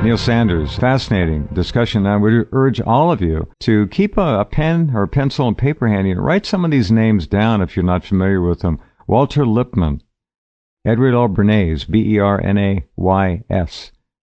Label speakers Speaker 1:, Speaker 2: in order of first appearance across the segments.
Speaker 1: Neil Sanders. Fascinating discussion. I would urge all of you to keep a pen or a pencil and paper handy and write some of these names down if you're not familiar with them. Walter Lippmann, Edward L. Bernays, Bernays,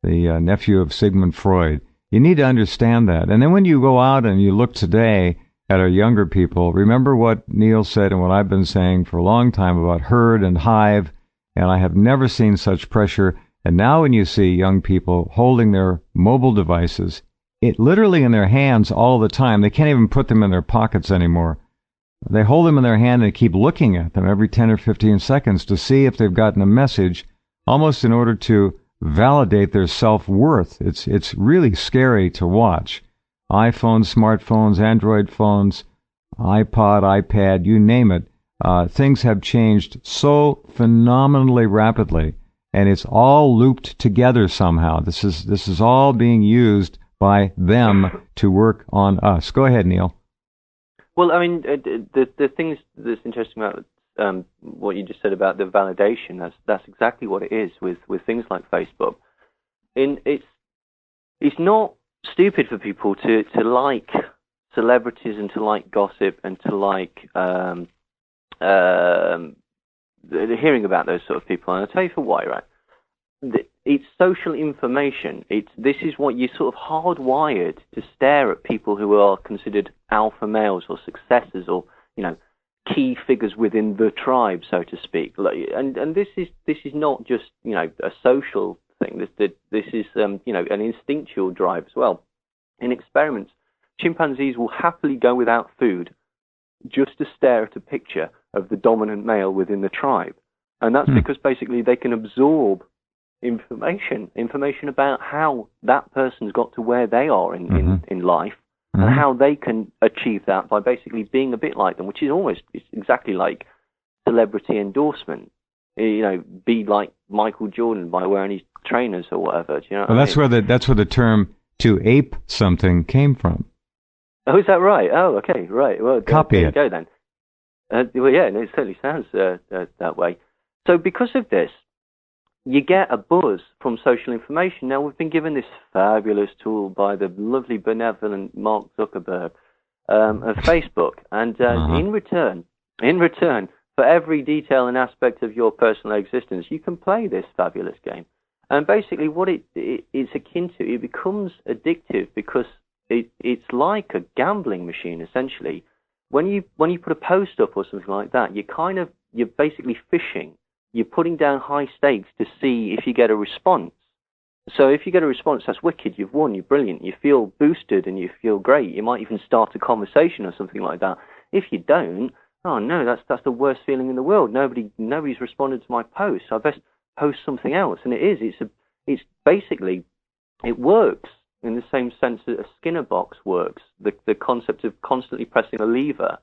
Speaker 1: the nephew of Sigmund Freud. You need to understand that. And then when you go out and you look today at our younger people, remember what Neil said and what I've been saying for a long time about herd and hive, and I have never seen such pressure. And now when you see young people holding their mobile devices, it literally in their hands all the time, they can't even put them in their pockets anymore. They hold them in their hand and keep looking at them every 10 or 15 seconds to see if they've gotten a message, almost in order to validate their self-worth. It's really scary to watch. iPhones, smartphones, Android phones, iPod, iPad, you name it. Things have changed so phenomenally rapidly. And it's all looped together somehow. This is all being used by them to work on us. Go ahead, Neil.
Speaker 2: Well, I mean, the things that's interesting about what you just said about the validation, that's exactly what it is with things like Facebook. It's not stupid for people to like celebrities and to like gossip and to like hearing about those sort of people, and I'll tell you for why, right? It's social information. This is what you're sort of hardwired to stare at people who are considered alpha males or successors or, key figures within the tribe, so to speak. And this is not just, a social thing. This is, an instinctual drive as well. In experiments, chimpanzees will happily go without food just to stare at a picture of the dominant male within the tribe. And that's because basically they can absorb information about how that person's got to where they are in life, and how they can achieve that by basically being a bit like them, which is it's exactly like celebrity endorsement. Be like Michael Jordan by wearing his trainers or whatever. Do you know what I mean?
Speaker 1: That's where the term "to ape something" came from.
Speaker 2: Oh, is that right? Oh, okay, right. Well,
Speaker 1: copy
Speaker 2: there
Speaker 1: it.
Speaker 2: You go then. Well, yeah, it certainly sounds that way. So because of this, you get a buzz from social information. Now, we've been given this fabulous tool by the lovely, benevolent Mark Zuckerberg of Facebook. And in return, for every detail and aspect of your personal existence, you can play this fabulous game. And basically what it's akin to, it becomes addictive because it's like a gambling machine, essentially. When you put a post up or something like that, you're basically fishing. You're putting down high stakes to see if you get a response. So if you get a response, that's wicked. You've won. You're brilliant. You feel boosted and you feel great. You might even start a conversation or something like that. If you don't, oh no, that's the worst feeling in the world. Nobody's responded to my post. I best post something else. And it's basically, it works in the same sense that a Skinner box works. The concept of constantly pressing a lever,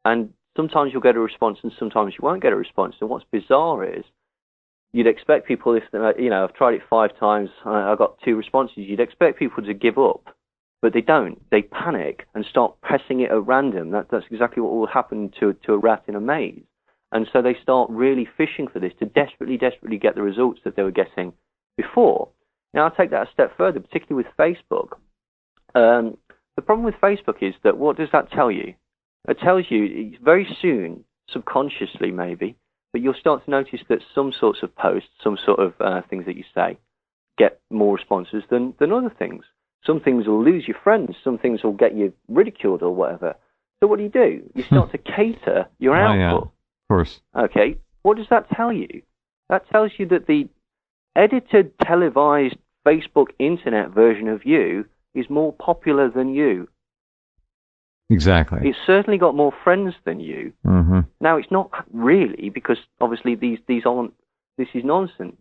Speaker 2: and sometimes you'll get a response and sometimes you won't get a response. And what's bizarre is you'd expect people, if I've tried it 5 times, I got 2 responses, you'd expect people to give up, but they don't. They panic and start pressing it at random. That's exactly what will happen to a rat in a maze. And so they start really fishing for this to desperately get the results that they were getting before. Now, I'll take that a step further, particularly with Facebook. The problem with Facebook is that what does that tell you? It tells you very soon, subconsciously maybe, but you'll start to notice that some sorts of posts, some sort of things that you say, get more responses than other things. Some things will lose you friends, some things will get you ridiculed or whatever. So what do? You start to cater your output.
Speaker 1: Yeah, of course.
Speaker 2: Okay, what does that tell you? That tells you that the edited, televised Facebook internet version of you is more popular than you.
Speaker 1: Exactly.
Speaker 2: It's certainly got more friends than you.
Speaker 1: Mm-hmm.
Speaker 2: Now, it's not really, because obviously this is nonsense.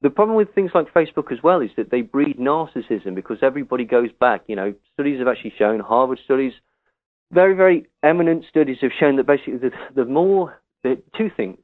Speaker 2: The problem with things like Facebook as well is that they breed narcissism, because everybody goes back. Studies have actually shown, Harvard studies, very, very eminent studies have shown that basically two things.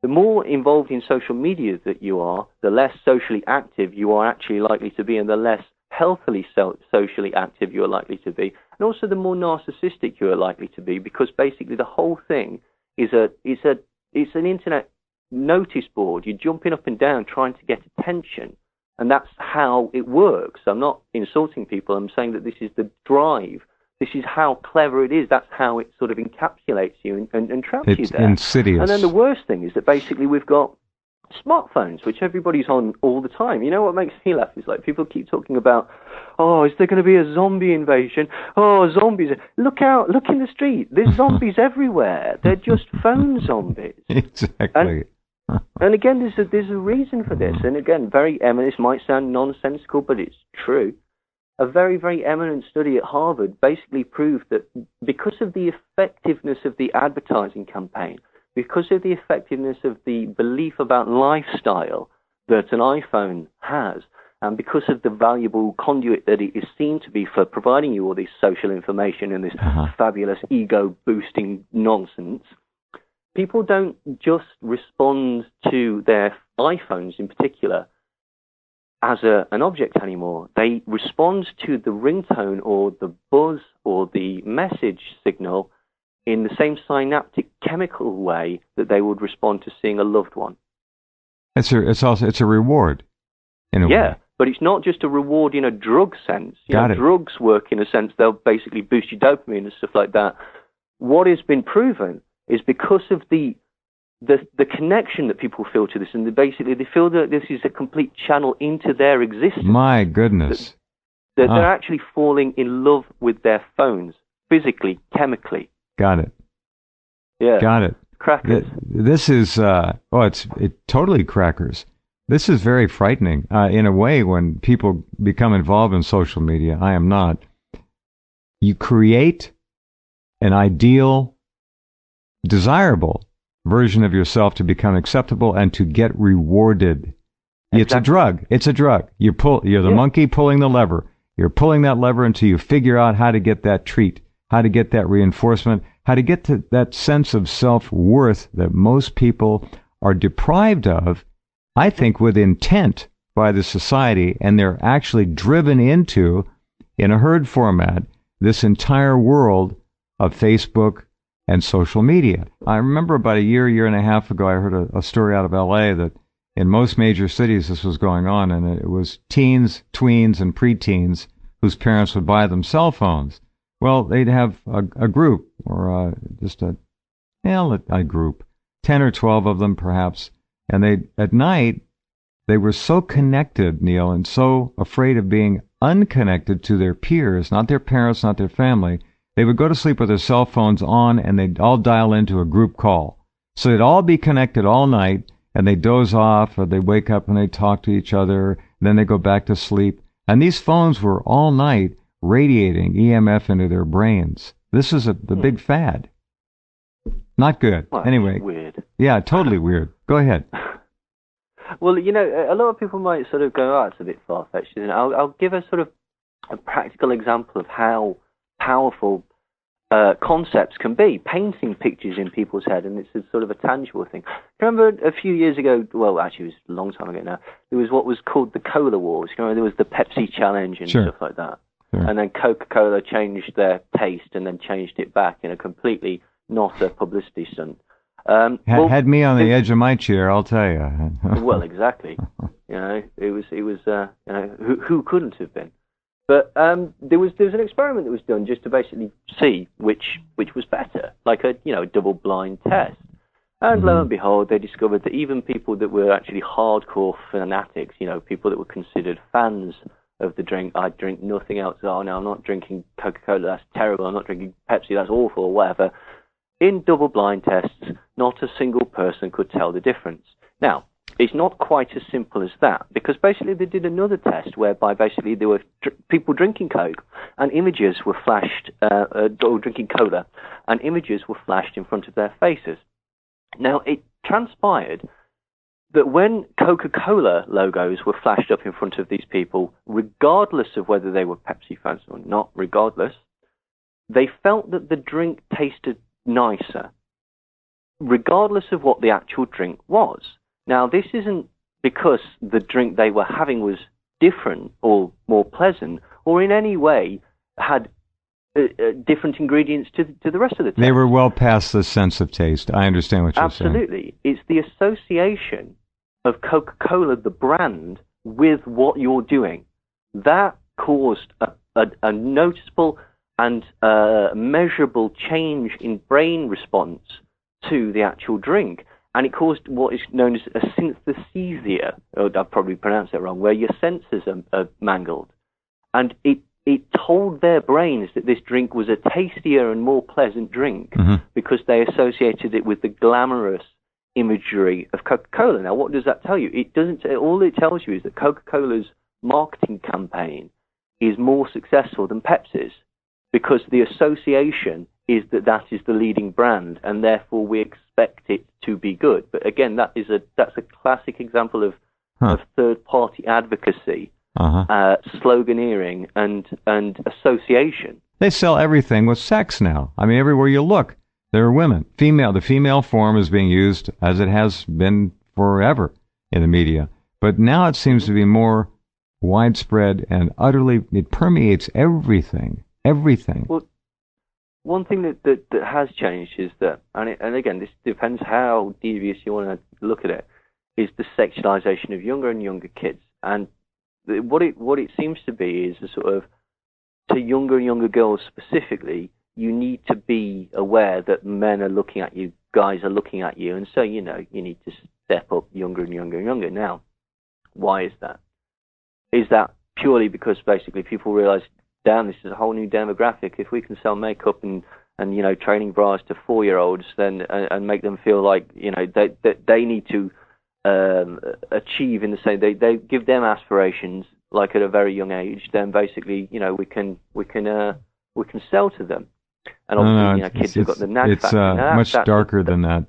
Speaker 2: The more involved in social media that you are, the less socially active you are actually likely to be, and the less healthily socially active you are likely to be, and also the more narcissistic you are likely to be, because basically the whole thing is it's an internet notice board. You're jumping up and down trying to get attention, And that's how it works. I'm not insulting people. I'm saying that this is the drive. This is how clever it is. That's how it sort of encapsulates you and traps you there.
Speaker 1: It's insidious.
Speaker 2: And then the worst thing is that basically we've got smartphones, which everybody's on all the time. You know what makes me laugh is like people keep talking about, oh, is there going to be a zombie invasion? Oh, zombies. Look out, look in the street. There's zombies everywhere. They're just phone zombies.
Speaker 1: Exactly.
Speaker 2: And again, there's a reason for this. And again, very eminent, this might sound nonsensical, but it's true. A very, very eminent study at Harvard basically proved that because of the effectiveness of the advertising campaign, because of the effectiveness of the belief about lifestyle that an iPhone has, and because of the valuable conduit that it is seen to be for providing you all this social information and this fabulous ego-boosting nonsense, people don't just respond to their iPhones in particular as an object anymore. They respond to the ringtone or the buzz or the message signal in the same synaptic chemical way that they would respond to seeing a loved one.
Speaker 1: It's a reward, in a way.
Speaker 2: But it's not just a reward in a drug sense.
Speaker 1: Got it.
Speaker 2: Drugs work in a sense, they'll basically boost your dopamine and stuff like that. What has been proven is because of the connection that people feel to this, and basically they feel that this is a complete channel into their existence.
Speaker 1: My goodness.
Speaker 2: That they're actually falling in love with their phones, physically, chemically.
Speaker 1: Got it.
Speaker 2: Yeah.
Speaker 1: Got it.
Speaker 2: Crackers.
Speaker 1: This is, it's totally crackers. This is very frightening. In a way, when people become involved in social media, I am not. You create an ideal, desirable version of yourself to become acceptable and to get rewarded. Exactly. It's a drug. It's a drug. You're the monkey pulling the lever. You're pulling that lever until you figure out how to get that treat, how to get that reinforcement, how to get to that sense of self-worth that most people are deprived of, I think, with intent by the society, and they're actually driven into, in a herd format, this entire world of Facebook and social media. I remember about a year and a half ago, I heard a story out of LA that in most major cities this was going on, and it was teens, tweens, and preteens whose parents would buy them cell phones. Well, they'd have a group, or just a group, 10 or 12 of them perhaps, and at night, they were so connected, Neil, and so afraid of being unconnected to their peers, not their parents, not their family. They would go to sleep with their cell phones on, and they'd all dial into a group call. So they'd all be connected all night, and they'd doze off, or they'd wake up and they'd talk to each other, and then they'd go back to sleep. And these phones were all night radiating EMF into their brains. This is the big fad. Not good.
Speaker 2: Well,
Speaker 1: anyway.
Speaker 2: Weird.
Speaker 1: Yeah, totally weird. Go ahead.
Speaker 2: Well, a lot of people might sort of go, it's a bit far-fetched. I'll give a sort of a practical example of how powerful concepts can be, painting pictures in people's head, and it's a sort of a tangible thing. Remember a few years ago, well, actually it was a long time ago now, there was what was called the Cola Wars. You know, there was the Pepsi Challenge and stuff like that. Sure. And then Coca-Cola changed their taste and then changed it back in a completely not a publicity stunt.
Speaker 1: Had me on the edge of my chair, I'll tell you.
Speaker 2: Well, exactly. It was who couldn't have been? But there was an experiment that was done just to basically see which was better, like a double-blind test. And lo and behold, they discovered that even people that were actually hardcore fanatics, people that were considered fans of the drink, I drink nothing else. Oh no, I'm not drinking Coca-Cola. That's terrible. I'm not drinking Pepsi. That's awful, or whatever. In double-blind tests, not a single person could tell the difference. Now, it's not quite as simple as that, because basically they did another test whereby basically there were people drinking Coke and images were flashed, or drinking cola, and images were flashed in front of their faces. Now, it transpired that when Coca-Cola logos were flashed up in front of these people, regardless of whether they were Pepsi fans or not, regardless, they felt that the drink tasted nicer, regardless of what the actual drink was. Now, this isn't because the drink they were having was different or more pleasant or in any way had different ingredients to the rest of the taste.
Speaker 1: They were well past the sense of taste. I understand what you're saying.
Speaker 2: Absolutely. It's the association of Coca-Cola, the brand, with what you're doing, that caused a noticeable and measurable change in brain response to the actual drink. And it caused what is known as a synesthesia, I've probably pronounced that wrong, where your senses are mangled. And it told their brains that this drink was a tastier and more pleasant drink because they associated it with the glamorous imagery of Coca-Cola. Now, what does that tell you? It doesn't. All it tells you is that Coca-Cola's marketing campaign is more successful than Pepsi's because the association is that is the leading brand, and therefore we expect it to be good. But again, that's a classic example of third-party advocacy, sloganeering, and association.
Speaker 1: They sell everything with sex now. I mean, everywhere you look, there are women. The female form is being used as it has been forever in the media. But now it seems to be more widespread and it permeates everything. Everything.
Speaker 2: Well, one thing that has changed is that, and again, this depends how devious you want to look at it, is the sexualization of younger and younger kids. And what it seems to be is a sort of, to younger and younger girls specifically, you need to be aware that men are looking at you, guys are looking at you, and so, you need to step up younger and younger and younger. Now, why is that? Is that purely because basically people realize, damn, this is a whole new demographic. If we can sell makeup and training bras to 4-year-olds, then and make them feel like they need to achieve in the same, they give them aspirations like at a very young age, then basically we can sell to them. And obviously kids have got the nag factor.
Speaker 1: It's much darker than that.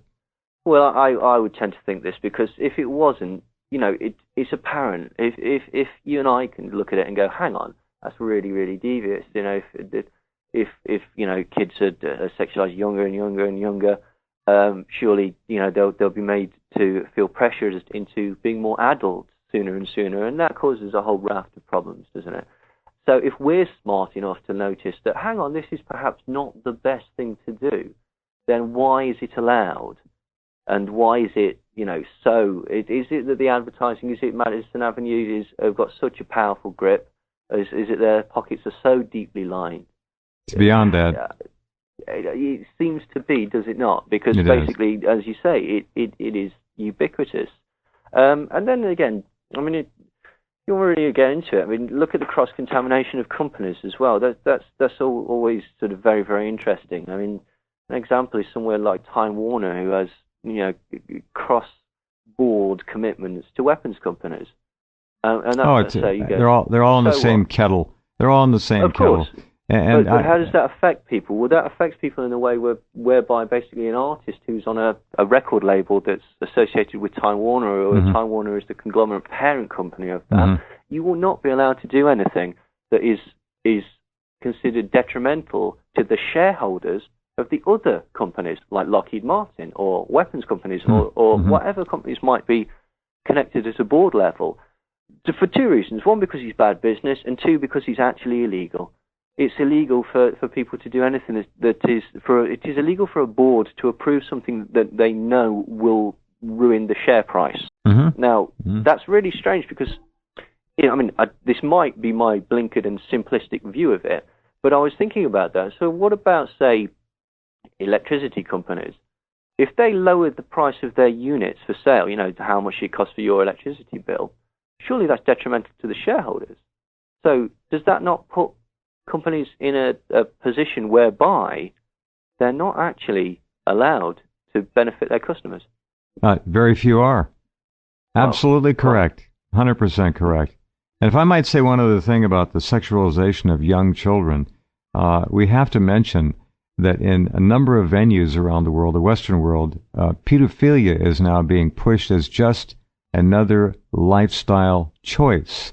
Speaker 2: Well, I would tend to think this, because if it wasn't, it's apparent. If you and I can look at it and go, hang on, that's really, really devious. If kids are sexualized younger and younger and younger, surely they'll be made to feel pressured into being more adult sooner and sooner, and that causes a whole raft of problems, doesn't it? So if we're smart enough to notice that, hang on, this is perhaps not the best thing to do, then why is it allowed? And why is it, so? Is it that the advertising, is it Madison Avenue have got such a powerful grip? Is it their pockets are so deeply lined?
Speaker 1: It's beyond that.
Speaker 2: It seems to be, does it not? Because basically, as you say, it is ubiquitous. And then again, you don't really get into it. Look at the cross-contamination of companies as well. That's always sort of very, very interesting. An example is somewhere like Time Warner, who has cross-board commitments to weapons companies. And that's they're all in the same kettle. They're all in the same kettle. Of course. But how does that affect people? Well, that affects people in a way whereby basically an artist who's on a record label that's associated with Time Warner, or Time Warner is the conglomerate parent company of that, you will not be allowed to do anything that is considered detrimental to the shareholders of the other companies, like Lockheed Martin or weapons companies or whatever companies might be connected at a board level. For two reasons. One, because he's bad business, and two, because he's actually illegal. It's illegal for people to do anything it is illegal for a board to approve something that they know will ruin the share price. Now, that's really strange because, this might be my blinkered and simplistic view of it, but I was thinking about that. So what about, say, electricity companies? If they lowered the price of their units for sale, how much it costs for your electricity bill, surely that's detrimental to the shareholders. So does that not put companies in a position whereby they're not actually allowed to benefit their customers?
Speaker 1: Very few are. Absolutely correct. 100% correct. And if I might say one other thing about the sexualization of young children, we have to mention that in a number of venues around the world, the Western world, pedophilia is now being pushed as just another lifestyle choice.